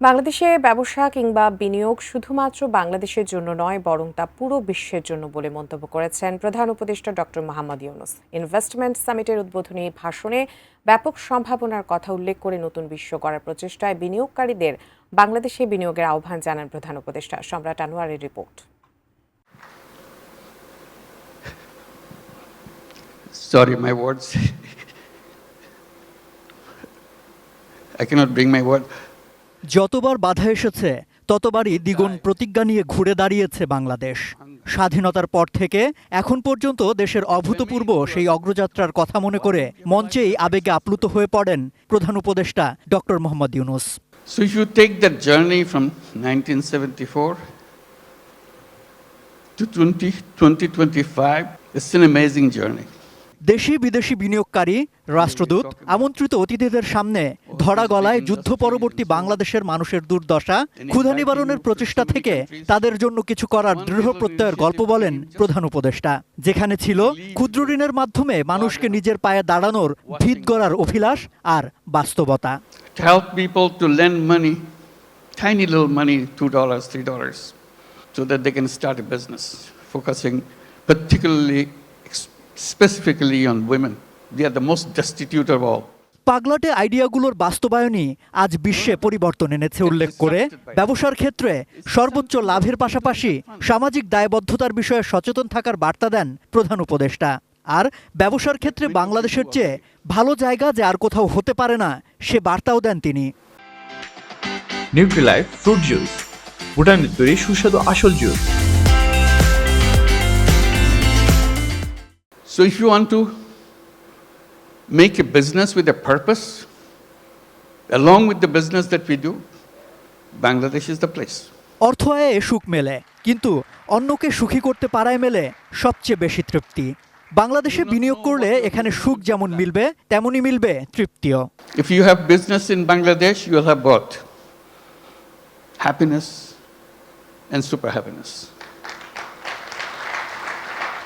বাংলাদেশে ব্যবসা কিংবা বিনিয়োগ শুধুমাত্র বাংলাদেশের জন্য নয়, বরং তা পুরো বিশ্বের জন্য বলে মন্তব্য করেছেন প্রধান উপদেষ্টা ডক্টর মোহাম্মদ ইউনূস। ইনভেস্টমেন্ট সামিটের উদ্বোধনী ভাষণে ব্যাপক সম্ভাবনার কথা উল্লেখ করে নতুন বিশ্ব গড়ার প্রচেষ্টায় বিনিয়োগকারীদের বাংলাদেশে বিনিয়োগের আহ্বান জানান প্রধান উপদেষ্টা। সম্রাট আনোয়ারের report. Sorry, my words. I cannot bring my word. যতবার বাধা এসেছে ততবারই দ্বিগুণ প্রতিজ্ঞা নিয়ে ঘুরে দাঁড়িয়েছে বাংলাদেশ। স্বাধীনতার পর থেকে এখন পর্যন্ত দেশের অভূতপূর্ব সেই অগ্রযাত্রার কথা মনে করে মঞ্চেই আবেগে আপ্লুত হয়ে পড়েন প্রধান উপদেষ্টা doctor Mohammad Yunus. So if you take that journey from 1974 to 2025, it's an amazing journey. দেশি বিদেশি বিনিয়োগকারী, রাষ্ট্রদূত, আমন্ত্রিত অতিথিদের সামনে ধরা গলায় যুদ্ধ পরবর্তী বাংলাদেশের মানুষের দুর্দশা, ক্ষুধা নিবারণের প্রচেষ্টা থেকে তাদের জন্য কিছু করার দৃঢ় প্রত্যয়ের গল্প বলেন প্রধান উপদেষ্টা। যেখানে ছিল ক্ষুদ্র ঋণের মাধ্যমে মানুষকে নিজের পায়ে দাঁড়ানোর ভিত গড়ার অভিলাষ আর বাস্তবতা। To help people to lend money, tiny little money, $2, $3, so that they can start a business, focusing particularly specifically on women. They are the most destitute of all. পাগলাটে আইডিয়াগুলোর বাস্তবায়নই আজ বিশ্বে পরিবর্তন এনেছে উল্লেখ করে ব্যবসার ক্ষেত্রে সর্বোচ্চ লাভের পাশাপাশি সামাজিক দায়বদ্ধতার বিষয়ে সচেতন থাকার বার্তা দেন প্রধান উপদেষ্টা। আর ব্যবসার ক্ষেত্রে বাংলাদেশের চেয়ে ভালো জায়গা যে আর কোথাও হতে পারে না সে বার্তাও দেন তিনি। নিউট্রিলাইফ ফ্রুট জুস, ভুটানের তৈরি সুস্বাদু আসল juice. So if you want to make a business with a purpose, along with the business that we do, Bangladesh is the place. অর্থ আয়ে সুখ মেলে, কিন্তু অন্যকে সুখী করতে পারায় মেলে সবচেয়ে বেশি তৃপ্তি। বাংলাদেশে বিনিয়োগ করলে এখানে সুখ যেমন মিলবে তেমনই মিলবে তৃপ্তিও। If you have business in Bangladesh, you will have both happiness and super happiness.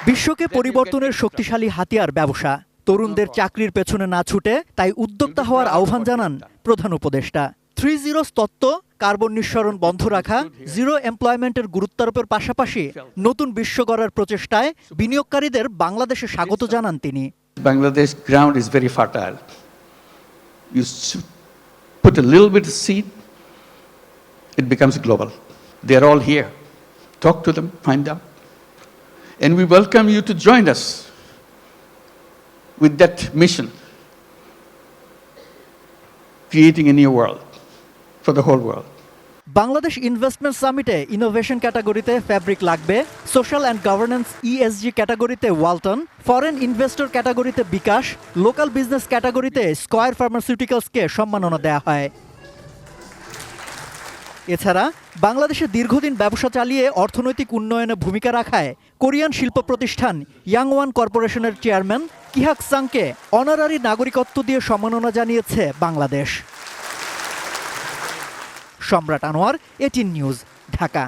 বিশ্বকে পরিবর্তনের শক্তিশালী হাতিয়ার ব্যবসা। তরুণদের চাকরির পেছনে না ছুটে তাই উদ্যোক্তা হওয়ার আহ্বান জানান প্রধান উপদেষ্টা। 3 তত্ত্ব, কার্বন নিঃসরণ বন্ধ রাখা, জিরো এমপ্লয়মেন্টের গুরুত্বারোপের পাশাপাশি নতুন বিশ্ব গড়ার প্রচেষ্টায় বিনিয়োগকারীদের বাংলাদেশে স্বাগত জানান তিনি। Bangladesh ground is very fertile. You put a little bit of seed, it becomes global. They are all here. Talk to them, find out. And we welcome you to join us with that mission, creating a new world for the whole world. Bangladesh investment সামিটে innovation ক্যাটাগরিতে fabric Lagbe, social and governance ESG ক্যাটাগরিতে Walton, foreign investor ক্যাটাগরিতে bKash, local business ক্যাটাগরিতে Square ফার্মাসিউটিক্যালসকে সম্মাননা দেওয়া হয়। এছাড়া বাংলাদেশে দীর্ঘদিন ব্যবসা চালিয়ে অর্থনৈতিক উন্নয়নে ভূমিকা রাখায় কোরিয়ান শিল্প প্রতিষ্ঠান ইয়াংওয়ান কর্পোরেশনের চেয়ারম্যান কিহাক সাংকে অনারারি নাগরিকত্ব দিয়ে সম্মাননা জানিয়েছে বাংলাদেশ। সম্রাট আনোয়ার, 18 নিউজ, ঢাকা।